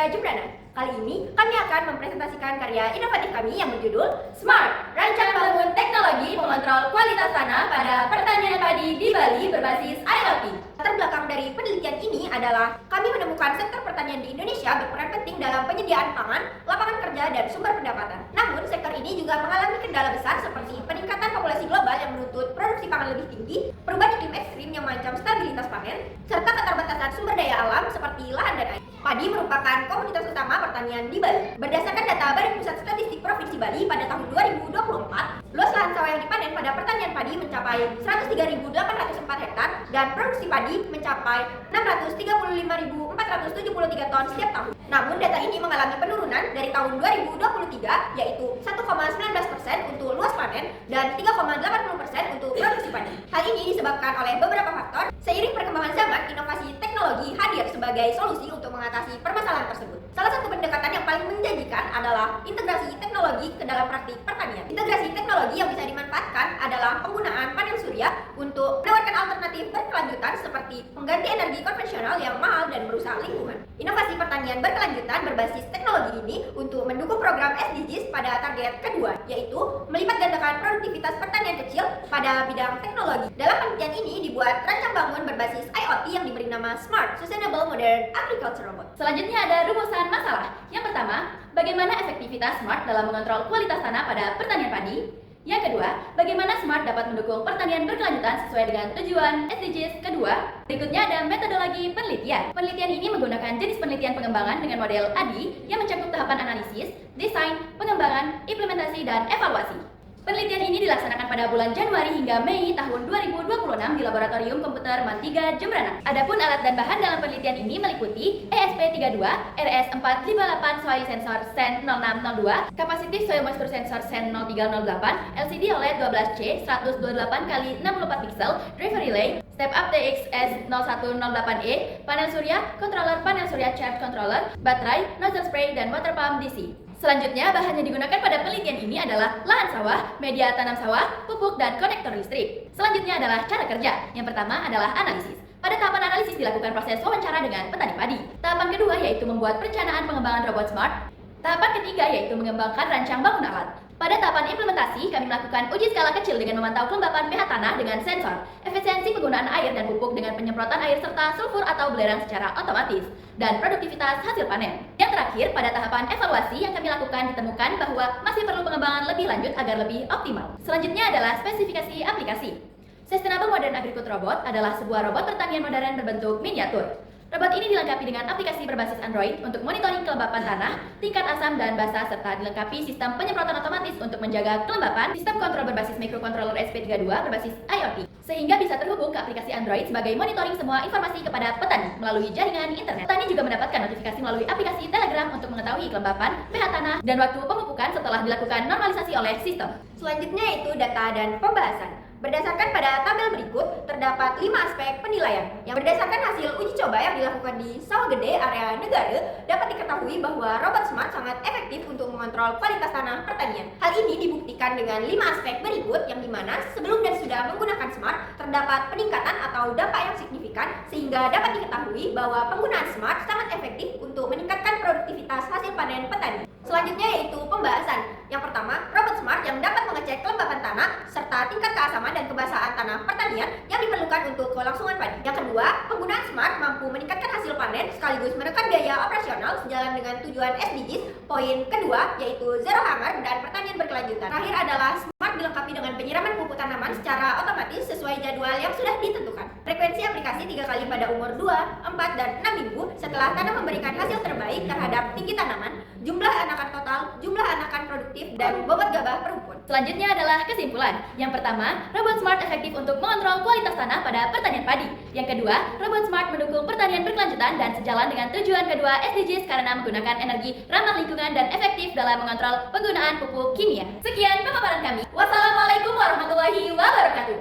Jembrana. Kali ini kami akan mempresentasikan karya inovatif kami yang berjudul Smart, Rancang Bangun Teknologi Pengontrol Kualitas Tanah pada Pertanian Padi di Bali berbasis IoT. Latar belakang dari penelitian ini adalah kami menemukan sektor pertanian di Indonesia berperan penting dalam penyediaan pangan, lapangan kerja, dan sumber pendapatan. Namun, sektor ini juga mengalami kendala besar seperti peningkatan populasi global yang menuntut produksi pangan lebih tinggi, perubahan iklim ekstrim yang mengancam stabilitas panen, serta keterbatasan sumber daya alam seperti lahan dan air. Padi merupakan komoditas utama pertanian di Bali. Berdasarkan data Badan Pusat Statistik Provinsi Bali pada tahun 2024, luas lahan sawah yang dipanen pada pertanian padi mencapai 103.804 hektar dan produksi padi mencapai 635.473 ton setiap tahun. Namun data ini mengalami penurunan dari tahun 2023 yaitu 1,19% untuk luas panen dan 3,80% untuk produksi padi. Hal ini disebabkan oleh beberapa faktor. Seiring perkembangan zaman, inovasi teknologi hadir sebagai solusi untuk mengatasi permasalahan tersebut. Salah satu pendekatan yang paling menjanjikan adalah integrasi teknologi ke dalam praktik pertanian. Integrasi teknologi yang bisa dimanfaatkan adalah penggunaan panel surya untuk menawarkan alternatif berkelanjutan seperti pengganti energi konvensional yang mahal dan merusak lingkungan. Inovasi pertanian berkelanjutan berbasis teknologi ini untuk mendukung program SDGs pada target kedua, yaitu melipat gandakan produktivitas pertanian kecil pada bidang teknologi. Dalam penelitian ini dibuat rancang bangun berbasis IoT yang diberi nama Smart, Sustainable Modern Agriculture Robot. Selanjutnya ada rumusan masalah. Yang pertama, bagaimana efektivitas Smart dalam mengontrol kualitas tanah pada pertanian padi? Yang kedua, bagaimana Smart dapat mendukung pertanian berkelanjutan sesuai dengan tujuan SDGs kedua? Berikutnya ada metodologi penelitian. Penelitian ini menggunakan jenis penelitian pengembangan dengan model ADI yang mencakup tahapan analisis, desain, pengembangan, implementasi, dan evaluasi. Penelitian ini dilaksanakan pada bulan Januari hingga Mei tahun 2026 di Laboratorium Komputer MAN 3 Jembrana. Adapun alat dan bahan dalam penelitian ini meliputi ESP32, RS458 Soil Sensor SEN 0602, Capacitive Soil Moisture Sensor SEN 0308, LCD OLED 12C 128x64 pixel, Driver Relay, Step Up TXS 0108E, panel surya, panel surya charge controller, baterai, nozzle spray, dan water pump DC. Selanjutnya, bahan yang digunakan pada penelitian ini adalah lahan sawah, media tanam sawah, pupuk, dan konektor listrik. Selanjutnya adalah cara kerja. Yang pertama adalah analisis. Pada tahapan analisis dilakukan proses wawancara dengan petani padi. Tahapan kedua yaitu membuat perencanaan pengembangan robot Smart. Tahapan ketiga yaitu mengembangkan rancang bangun alat. Pada tahapan implementasi, kami melakukan uji skala kecil dengan memantau kelembapan pH tanah dengan sensor, efisiensi penggunaan air dan pupuk dengan penyemprotan air serta sulfur atau belerang secara otomatis, dan produktivitas hasil panen. Yang terakhir, pada tahapan evaluasi yang kami lakukan ditemukan bahwa masih perlu pengembangan lebih lanjut agar lebih optimal. Selanjutnya adalah spesifikasi aplikasi. Sustainable Modern Agriculture Robot adalah sebuah robot pertanian modern berbentuk miniatur. Robot ini dilengkapi dengan aplikasi berbasis Android untuk monitoring kelembapan tanah, tingkat asam dan basa, serta dilengkapi sistem penyemprotan otomatis untuk menjaga kelembapan, sistem kontrol berbasis microcontroller SP32 berbasis IoT, sehingga bisa terhubung ke aplikasi Android sebagai monitoring semua informasi kepada petani melalui jaringan internet. Petani juga mendapatkan notifikasi melalui aplikasi Telegram untuk mengetahui kelembapan, pH tanah, dan waktu pemupukan setelah dilakukan normalisasi oleh sistem. Selanjutnya yaitu data dan pembahasan. Berdasarkan pada tabel berikut, terdapat 5 aspek penilaian yang berdasarkan hasil uji coba yang dilakukan di Sawah Gede, area negara, dapat diketahui bahwa robot Smart sangat efektif untuk mengontrol kualitas tanah pertanian. Hal ini dibuktikan dengan 5 aspek berikut yang dimana sebelum dan sudah menggunakan Smart, terdapat peningkatan atau dampak yang signifikan sehingga dapat diketahui bahwa penggunaan Smart sangat efektif untuk meningkatkan produktivitas hasil panen petani. Selanjutnya yaitu pembahasan. Yang pertama, robot Smart yang dapat mengecek kelembapan tanah serta tingkat keasaman dan kebasahan tanah pertanian yang diperlukan untuk kelangsungan padi. Yang kedua, penggunaan Smart mampu meningkatkan hasil panen sekaligus menekan biaya operasional sejalan dengan tujuan SDGs. Poin kedua yaitu zero hunger dan pertanian berkelanjutan. Terakhir adalah Smart dilengkapi dengan penyiraman pupuk tanaman secara otomatis sesuai jadwal yang sudah ditentukan. Frekuensi aplikasi 3 kali pada umur 2, 4, dan 6 minggu setelah tanam memberikan hasil terbaik terhadap tinggi tanaman, jumlah anakan total, jumlah anakan produktif, dan bobot gabah per rumput. Selanjutnya adalah kesimpulan. Yang pertama, robot Smart efektif untuk mengontrol kualitas tanah pada pertanian padi. Yang kedua, robot Smart mendukung pertanian berkelanjutan dan sejalan dengan tujuan kedua SDGs karena menggunakan energi ramah lingkungan dan efektif dalam mengontrol penggunaan pupuk kimia. Sekian pemaparan kami. Wassalamualaikum warahmatullahi wabarakatuh.